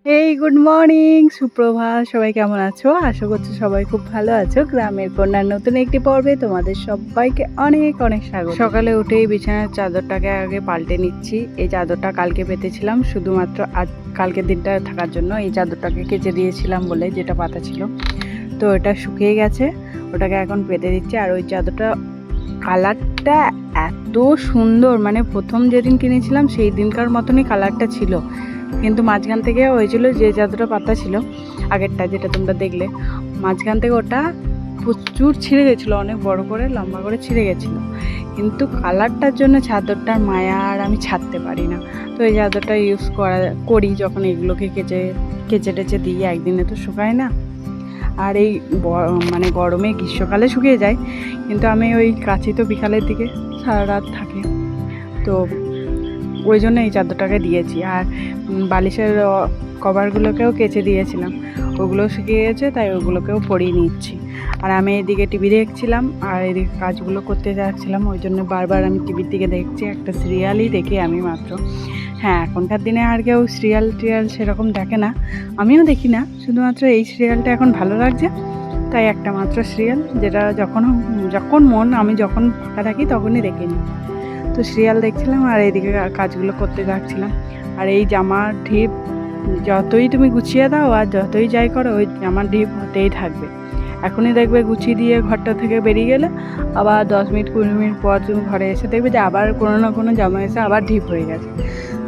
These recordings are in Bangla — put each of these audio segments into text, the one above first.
এই গুড মর্নিং, সুপ্রভাত। সবাই কেমন আছো? আশা করছি সবাই খুব ভালো আছো। গ্রামের কন্যার নতুন একটি পর্বে তোমাদের সবাইকে অনেক অনেক স্বাগত। সকালে উঠেই বিছানার চাদরটাকে আগে পাল্টে নিচ্ছি। এই চাদরটা কালকে পেতেছিলাম শুধুমাত্র আজ কালকের দিনটা থাকার জন্য। এই চাদরটাকে কেচে দিয়েছিলাম বলে, যেটা পাতা ছিল, তো এটা শুকিয়ে গেছে। ওটাকে এখন পেতে দিচ্ছি। আর ওই চাদরটা কালারটা এত সুন্দর, মানে প্রথম যেদিন কিনেছিলাম সেই দিনকার মতনই কালারটা ছিল, কিন্তু মাঝখান থেকে হয়েছিল যে চাদরটা পাতা ছিল আগেরটা, যেটা তোমরা দেখলে, মাঝখান থেকে ওটা প্রচুর ছিঁড়ে গেছিলো, অনেক বড় করে লম্বা করে ছিঁড়ে গেছিলো। কিন্তু কালারটার জন্য চাদরটার মায়া আর আমি ছাড়তে পারি না। তো এই চাদরটা ইউজ করি যখন এগুলোকে কেচে টেচে দিই, একদিনে তো শুকায় না। আর এই মানে গরমে গ্রীষ্মকালে শুকিয়ে যায়, কিন্তু আমি ওই কাচি তো বিকালের দিকে সারা রাত থাকে, তো ওই জন্য এই চাদরটাকে দিয়েছি। আর বালিশের কভারগুলোকেও কেচে দিয়েছিলাম, ওগুলোও শুকিয়ে গেছে, তাই ওগুলোকেও পরিয়ে নিচ্ছি। আর আমি এদিকে টিভি দেখছিলাম আর এদিকে কাজগুলো করতে যাচ্ছিলাম, ওই জন্য বারবার আমি টিভির দিকে দেখছি। একটা সিরিয়ালই দেখি আমি মাত্র। হ্যাঁ, এখনকার দিনে আর কেউ সিরিয়াল সেরকম দেখে না, আমিও দেখি না। শুধুমাত্র এই সিরিয়ালটা এখন ভালো লাগছে, তাই একটা মাত্র সিরিয়াল, যেটা যখন আমি যখন ফাঁকা থাকি তখনই দেখে নিই। তো সিরিয়াল দেখছিলাম আর এইদিকে কাজগুলো করতে যাচ্ছিলাম। আর এই জামার ঢিপ যতই তুমি গুছিয়ে দাও আর যতই যাই করো, ওই জামার ঢিপ হতেই থাকবে। এখনই দেখবে গুছিয়ে দিয়ে ঘরটা থেকে বেরিয়ে গেলে আবার 10 মিনিট 20 মিনিট পর তুমি ঘরে এসে দেখবে যে আবার কোনো না কোনো জামা এসে আবার ঢিপ হয়ে গেছে।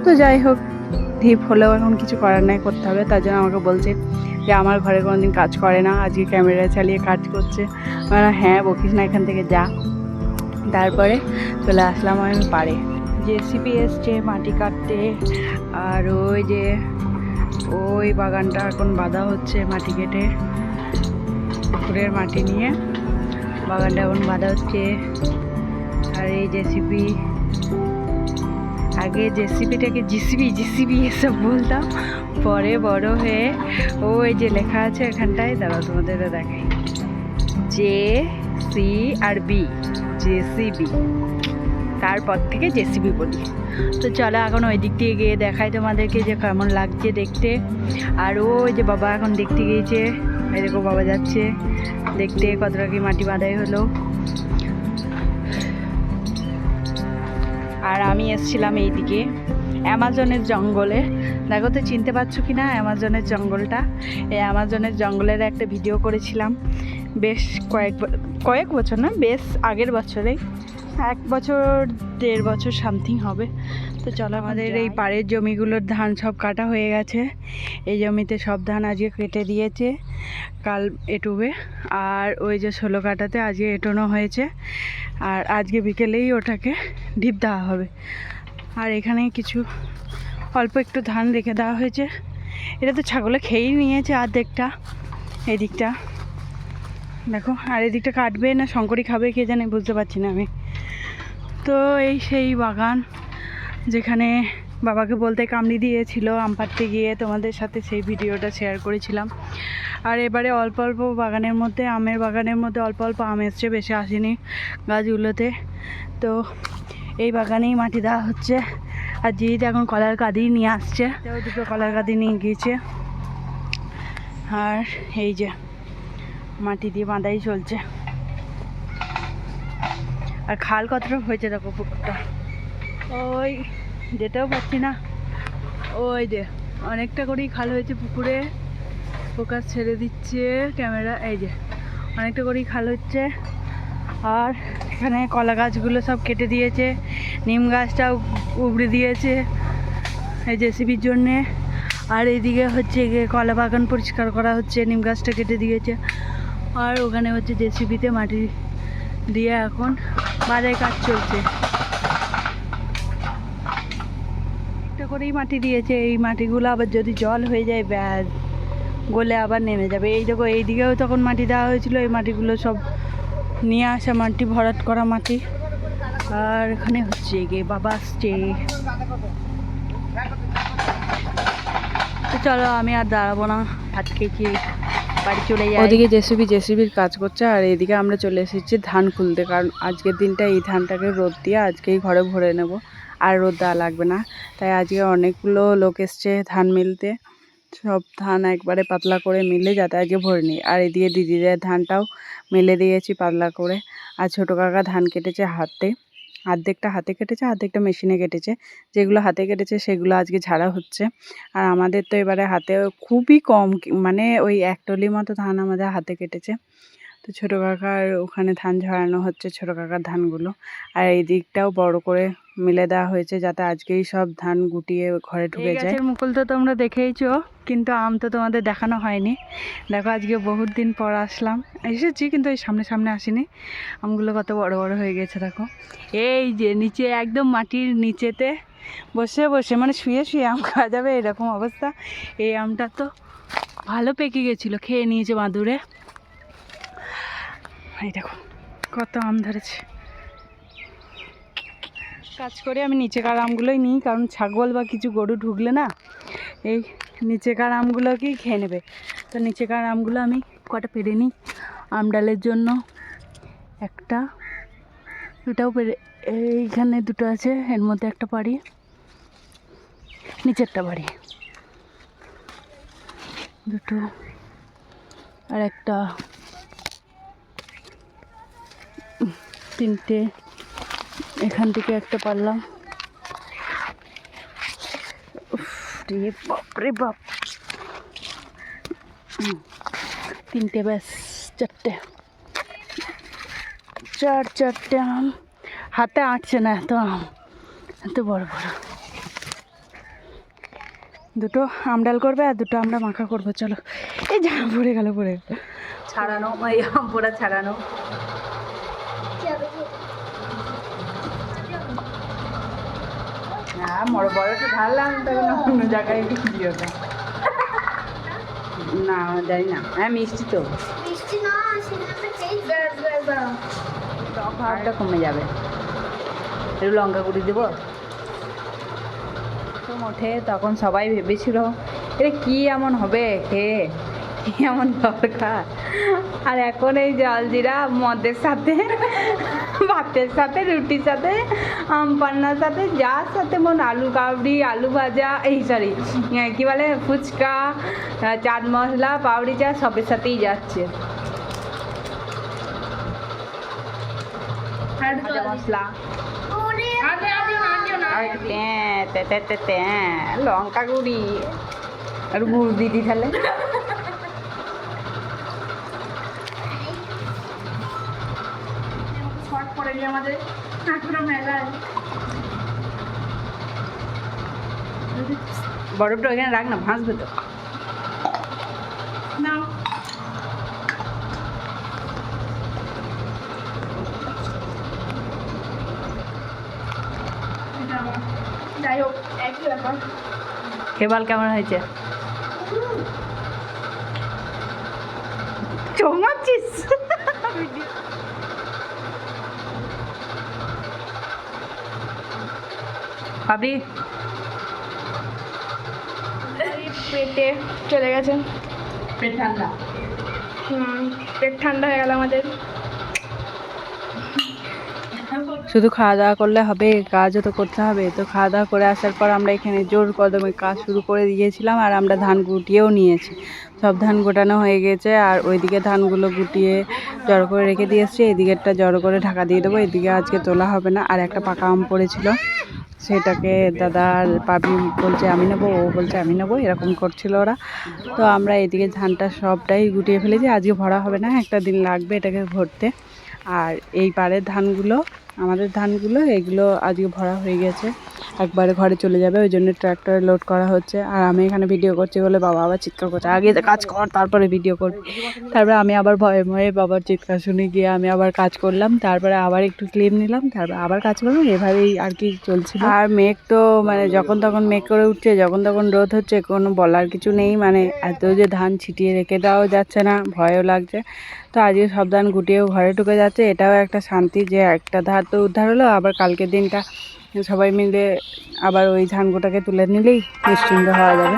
তো যাই হোক, ঢিপ হলেও এখন কিছু করার নাই, করতে হবে। তার জন্য আমাকে বলছে যে আমার ঘরে কোনোদিন কাজ করে না, আজকে ক্যামেরা চালিয়ে কাজ করছে। মানে হ্যাঁ, বকিস না, এখান থেকে যা। তারপরে চলে আসলাম আমি পাড়ে। জেসিবি এসছে মাটি কাটতে। আর ওই যে ওই বাগানটা এখন বাঁধা হচ্ছে, মাটি কেটে পুকুরের মাটি নিয়ে বাগানটা এখন বাঁধা হচ্ছে। আর এই জেসিবি, আগে জেসিবিটাকে জিসিবি এসব বলতাম, পরে বড় হয়ে ওই যে লেখা আছে এখানটায়, দাঁড়াও তোমাদের দেখাই, JCB, জেসিবি, তারপর থেকে জেসিবি বলি। তো চলো এখন ওই দিক দিয়ে গিয়ে দেখাই তোমাদেরকে যে কেমন লাগছে দেখতে। আর ওই যে বাবা এখন দেখতে গিয়েছে, এই দেখো বাবা যাচ্ছে দেখতে কতটা কি মাটি বাঁধাই হলো। আর আমি এসছিলাম এইদিকে অ্যামাজনের জঙ্গলে। দেখো তো চিনতে পারছো কি না অ্যামাজনের জঙ্গলটা? এই অ্যামাজনের জঙ্গলের একটা ভিডিও করেছিলাম বেশ কয়েক বছর না, বেশ আগের বছরেই, 1 বছর 1.5 বছর সামথিং হবে। তো চলো, আমাদের এই পাড়ের জমিগুলোর ধান সব কাটা হয়ে গেছে। এই জমিতে সব ধান আজকে কেটে দিয়েছে, কাল এটুবে। আর ওই যে 16 কাটাতে আজকে এটোনো হয়েছে, আর আজকে বিকেলেই ওটাকে ঢিপ দেওয়া হবে। আর এখানে কিছু অল্প একটু ধান রেখে দেওয়া হয়েছে। এটা তো ছাগলে খেয়েই নিয়েছে অর্ধেকটা, এই দিকটা দেখো। আর এদিকটা কাটবে না শঙ্করী খাবে কে জানে, বুঝতে পারছি না আমি। তো এই সেই বাগান যেখানে বাবাকে বলতে কামড়ি দিয়েছিল আম পাড়তে গিয়ে, তোমাদের সাথে সেই ভিডিওটা শেয়ার করেছিলাম। আর এবারে অল্প অল্প বাগানের মধ্যে, আমের বাগানের মধ্যে অল্প অল্প আম এসছে, বেশি আসেনি গাছগুলোতে। তো এই বাগানেই মাটি দেওয়া হচ্ছে। আর জিৎ এখন কলার কাঁদি নিয়ে আসছে, দুটো কলার কাঁদি নিয়ে গিয়েছে। আর এই যে মাটি দিয়ে বাঁধাই চলছে। আর খাল কতটা হয়েছে দেখো, পুকুরটা ওই যেতেও পারছি না, ওই যে অনেকটা করেই খাল হয়েছে পুকুরে। ফোকাস ছেড়ে দিচ্ছে ক্যামেরা, এই যে অনেকটা করেই খাল হচ্ছে। আর এখানে কলা গাছগুলো সব কেটে দিয়েছে, নিম গাছটাও উবড়ে দিয়েছে এই জেসিবির জন্যে। আর এইদিকে হচ্ছে গিয়ে কলা বাগান পরিষ্কার করা হচ্ছে, নিম গাছটা কেটে দিয়েছে। আর ওখানে হচ্ছে জেসিবিতে মাটি দিয়ে এখন বাজায় কাজ চলছে। একটা করেই মাটি দিয়েছে, এই মাটিগুলো আবার যদি জল হয়ে যায় ব্যাস গলে আবার নেমে যাবে। এই দেখো এইদিকেও তখন মাটি দেওয়া হয়েছিল, এই মাটিগুলো সব নিয়ে আসা মাটি, ভরাট করা মাটি। আর এখানে হচ্ছে গিয়ে বাবা আসছে। তো চলো আমি আর দাঁড়াবো না, ভাত খেয়েছি, বাড়ি চলে যাই। ওদিকে জেসিবির কাজ করছে, আর এদিকে আমরা চলে এসেছি ধান খুলতে, কারণ আজকের দিনটা এই ধানটাকে রোদ দিয়ে আজকেই ঘরে ভরে নেব, আর রোদ দেওয়া লাগবে না। তাই আজকে অনেকগুলো লোক এসছে ধান মিলতে। সব ধান একবারে পাতলা করে মিলে যাতে আজকে ভরে নিই। আর এদিকে দিদিদের ধানটাও মেলে দিয়েছি পাতলা করে। আর ছোটো কাকা ধান কেটেছে হাতে, অর্ধেকটা হাতে কেটেছে, অর্ধেকটা মেশিনে কেটেছে। যেগুলো হাতে কেটেছে সেগুলো আজকে ঝাড়া হচ্ছে। আর আমাদের তো এবারে হাতে খুবই কম, মানে ওই 1 টলি মতো ধান আমাদের হাতে কেটেছে। তো ছোটো কাকার ওখানে ধান ঝাড়ানো হচ্ছে, ছোটো কাকার ধানগুলো। আর এই দিকটাও বড় করে মিলে দেওয়া হয়েছে যাতে আজকেই সব ধান গুটিয়ে ঘরে ঢুকে যায়। গাছের মুকুল তো তোমরা দেখেইছো, কিন্তু আম তো তোমাদের দেখানো হয়নি। দেখো আজকে বহুত দিন পর আসলাম, এসেছি কিন্তু এই সামনে সামনে আসিনি। আমগুলো কত বড় বড় হয়ে গেছে দেখো। এই যে নিচে একদম মাটির নিচেতে বসে বসে, মানে শুয়ে শুয়ে আম খাওয়া যাবে এরকম অবস্থা। এই আমটা তো ভালো পেকে গেছিলো, খেয়ে নিয়েছে বাঁদুরে। এই দেখো কত আম ধরেছে। কাজ করে আমি নিচেকার আমগুলোই নিই, কারণ ছাগল বা কিছু গরু ঢুকলে না এই নিচেকার আমগুলোকেই খেয়ে নেবে। তো নিচেকার আমগুলো আমি কটা পেরে নিই আম ডালের জন্য। একটা দুটাও পেরে, এইখানে দুটো আছে, এর মধ্যে একটা পারি, নিচেরটা পারি দুটো, আর একটা, তিনটে, এখান থেকে একটা পারলাম। বাপরে বাপ, তিনটে, ব্যাস চারটে, চারটে আম। হাতে আঁটছে না এত আম, এত বড় বড়। দুটো আম ডাল করবে আর দুটো আমরা মাখা করবো। চলো, এই যা পড়ে গেল ছাড়ানো, এই আম পোড়া ছাড়ানো। হ্যাঁ বড়টা ঢাললাম, তখন অন্য জায়গায় বিক্রি হবে না, জানি না। হ্যাঁ মিষ্টি তো, ভাবটা কমে যাবে। একটু লঙ্কা গুঁড়ি দেবো তো ওঠে। তখন সবাই ভেবেছিল এটা কি এমন হবে খেয়ে, কি এমন দরকার। আর এখন এই জলজিরা মদের সাথে, ভাতের সাথে, রুটির সাথে, আম পান্নার সাথে, যার সাথে মন, আলু কাবড়ি, আলু ভাজা, এই সরি কী বলে ফুচকা, চাট মশলা, পাউরি চা, সবের সাথেই যাচ্ছে। ভাজা মশলা, লঙ্কা গুঁড়ি আর গুড় দিদি তাহলে। আমাদের বরফটা ওইখানে রাখ না, ভাসবে তো। যাই হোক, একই ব্যাপার। কেবল কেমন হয়েছে? চমাচ্ছিস ভাবি, পেটে চলে গেছে, পেট ঠান্ডা। পেট ঠান্ডা হয়ে গেল আমাদের। শুধু খাওয়া দাওয়া করলে হবে, কাজও তো করতে হবে। তো খাওয়া দাওয়া করে আসার পর আমরা এখানে জোর কদমে কাজ শুরু করে দিয়েছিলাম। আর আমরা ধান গুটিয়েও নিয়েছি, সব ধান গোটানো হয়ে গেছে। আর ওইদিকে ধানগুলো গুটিয়ে জড়ো করে রেখে দিয়ে এসছি, এদিকেরটা জড়ো করে ঢাকা দিয়ে দেবো। এদিকে আজকে তোলা হবে না। আর একটা পাকা আম পড়েছিল, সেটাকে দাদা আর পাবি বলছে আমি নেবো, ও বলছে আমি নেবো, এরকম করছিল ওরা। তো আমরা এদিকে ধানটা সবটাই গুটিয়ে ফেলেছি। আজকে ভরা হবে না, একটা দিন লাগবে এটাকে ভরতে। আর এই পাড়ের ধানগুলো, আমাদের ধানগুলো, এগুলো আজকে ভরা হয়ে গেছে, একবারে ঘরে চলে যাবে। ওই জন্য ট্র্যাক্টরে লোড করা হচ্ছে। আর আমি এখানে ভিডিও করছি বলে বাবা আবার চিৎকার করছে, আগে কাজ কর তারপরে ভিডিও করবি। তারপরে আমি আবার ভয়ে ভয়ে বাবার চিৎকার শুনে গিয়ে আমি আবার কাজ করলাম। তারপরে আবার একটু ক্লিপ নিলাম, তারপরে আবার কাজ করলাম। এভাবেই আর কি চলছিল। আর মেঘ তো মানে যখন তখন মেঘ করে উঠছে, যখন তখন রোদ হচ্ছে, কোনো বলার কিছু নেই। মানে এত যে ধান ছিটিয়ে রেখে দেওয়াও যাচ্ছে না, ভয়ও লাগছে। তো আজকে সব ধান গুটিয়েও ঘরে ঢুকে যাচ্ছে, এটাও একটা শান্তি যে একটা ধার তো উদ্ধার হলো। আবার কালকের দিনটা সবাই মিলে আবার ওই ধানগুটাকে তুলে নিলেই নিশ্চিন্ত হওয়া যাবে।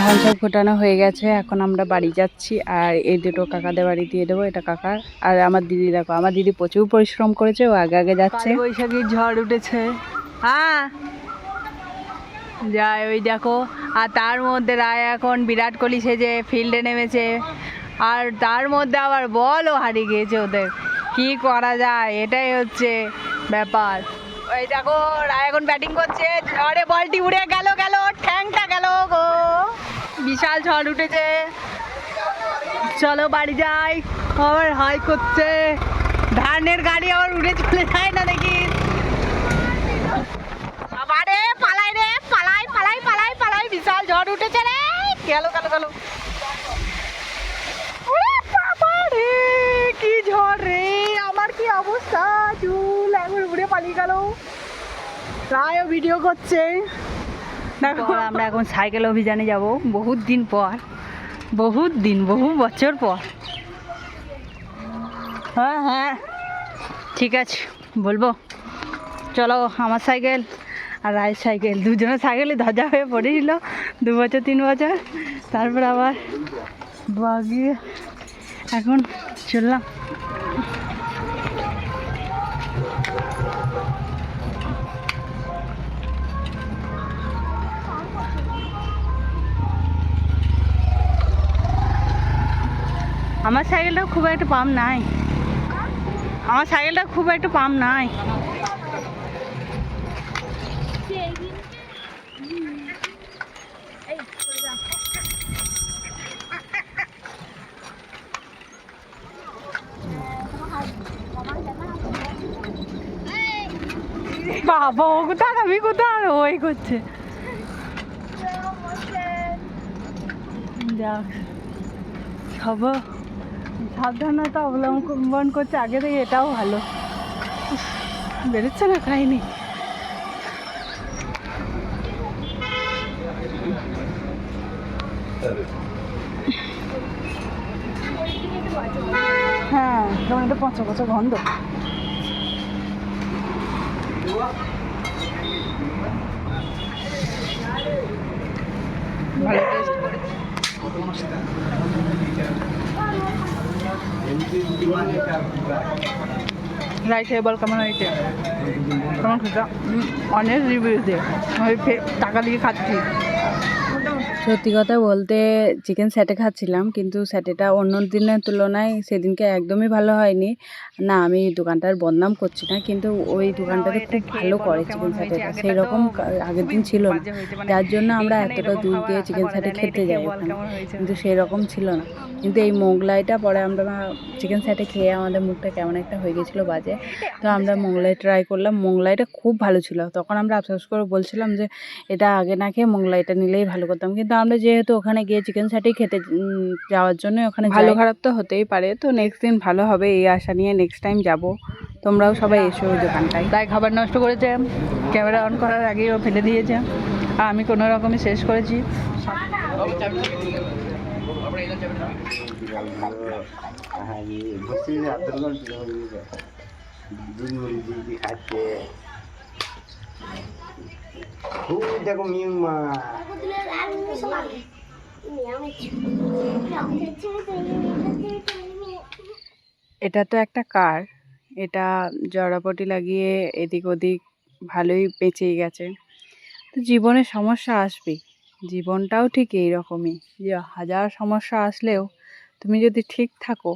ধান সব ফোটানো হয়ে গেছে, এখন আমরা বাড়ি যাচ্ছি। আর এই দুটো কাকাদের বাড়ি দিয়ে দেবো, এটা কাকার। আর আমার দিদি দেখো, আমার দিদি প্রচুর পরিশ্রম করেছে, ও আগে আগে যাচ্ছে। বৈশাখীর ঝড় উঠেছে, হ্যাঁ যাই ওই দেখো। আর তার মধ্যে রায় এখন বিরাট কোহলি সেজে ফিল্ডে নেমেছে, আর তার মধ্যে আবার বলও হারিয়ে গিয়েছে ওদের। কি করা যায়, এটাই হচ্ছে ব্যাপার। ওই দেখো রায় এখন ব্যাটিং করছে, ঝড়ে বলটি উড়ে গেল, ঠ্যাংটা গেল গো, বিশাল ঝড় উঠেছে। চলো বাড়ি যাই, আবার হাই করছে, ধানের গাড়ি আবার উড়ে চলে যায় না দেখি। আবারে পালাই রে, পালাই পালাই পালাই পালাই, বিশাল ঝড় উঠেছে রে, গেল। কি ঝড় রে, আমার কি অবস্থা, চুল একবার উড়ে পালিয়ে গেল। প্রায় ভিডিও করছে দেখো। আমরা এখন সাইকেল অভিযানে যাব, বহু বছর পর। হ্যাঁ ঠিক আছে বলবো। চলো, আমার সাইকেল আর রায়ের সাইকেল, দুজনের সাইকেলই ধ্বজা হয়ে পড়েছিল 2 বছর 3 বছর, তারপর আবার বাগিয়ে এখন চললাম। আমার সাইকেলটা খুব একটা পাম্প নাই, বাবা ও কোথায়, আমি কোথায়, ওই করছে। যাক, সব সাবধানতা অবলম্বন করছে আগে থেকে, এটাও ভালো। বেরোচ্ছে না কাহিনি। হ্যাঁ যেমন এটা পচা গন্ধ। ভালো টেস্ট করেছে। রাইস বল কেমন হয়েছে, কেমন খেতে, অনেক রিভিউ দিয়ে টাকা দিয়ে খাচ্ছি। সত্যি কথা বলতে চিকেন স্যাটে খাচ্ছিলাম, কিন্তু স্যাটেটা অন্য দিনের তুলনায় সেদিনকে একদমই ভালো হয়নি। না আমি দোকানটার বদনাম করছি না, কিন্তু ওই দোকানটাতে খুব ভালো করে চিকেন স্যাটেটা, সেই রকম আগের দিন ছিল না, যার জন্য আমরা এতটা দূর গিয়ে চিকেন স্যাটে খেতে যাই ওখানে, কিন্তু সেই রকম ছিল না। কিন্তু এই মোগলাইটা পরে আমরা চিকেন স্যাটে খেয়ে আমাদের মুখটা কেমন একটা হয়ে গেছিলো বাজে, তো আমরা মোগলাই ট্রাই করলাম, মোগলাইটা খুব ভালো ছিল। তখন আমরা আফসোস করে বলছিলাম যে এটা আগে না খেয়ে মোগলাইটা নিলেই ভালো করতাম, কিন্তু আমরা যেহেতু ওখানে গিয়ে চিকেন স্যাটেই খেতে যাওয়ার জন্য ওখানে ভালো খারাপ তো হতেই পারে, তো নেক্সট দিন ভালো হবে এই আশা নিয়ে নেক্সট টাইম যাব। তোমরাও সবাই এসো ওই দোকানটায়। তাই খাবার নষ্ট করেছে, ক্যামেরা অন করার আগেই ও ফেলে দিয়েছে, আর আমি কোনো রকমই শেষ করেছি। দেখো এটা তো একটা কার, এটা জড়াপটি লাগিয়ে এদিক ওদিক ভালোই বেঁচেই গেছে। তো জীবনে সমস্যা আসবেই, জীবনটাও ঠিক এইরকমই, যে হাজার সমস্যা আসলেও তুমি যদি ঠিক থাকো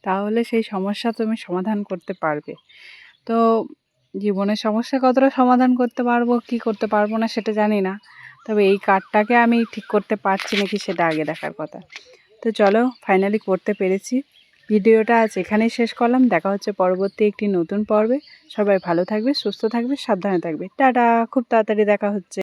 তাহলে সেই সমস্যা তুমি সমাধান করতে পারবে। তো জীবনের সমস্যা কতটা সমাধান করতে পারবো কি করতে পারবো না সেটা জানি না, তবে এই কার্ডটাকে আমি ঠিক করতে পারছি নাকি সেটা আগে দেখার কথা। তো চলো, ফাইনালি করতে পেরেছি। ভিডিওটা আজ এখানেই শেষ করলাম, দেখা হচ্ছে পরবর্তী একটি নতুন পর্বে। সবাই ভালো থাকবে, সুস্থ থাকবে, সাবধানে থাকবে। টাটা, খুব তাড়াতাড়ি দেখা হচ্ছে।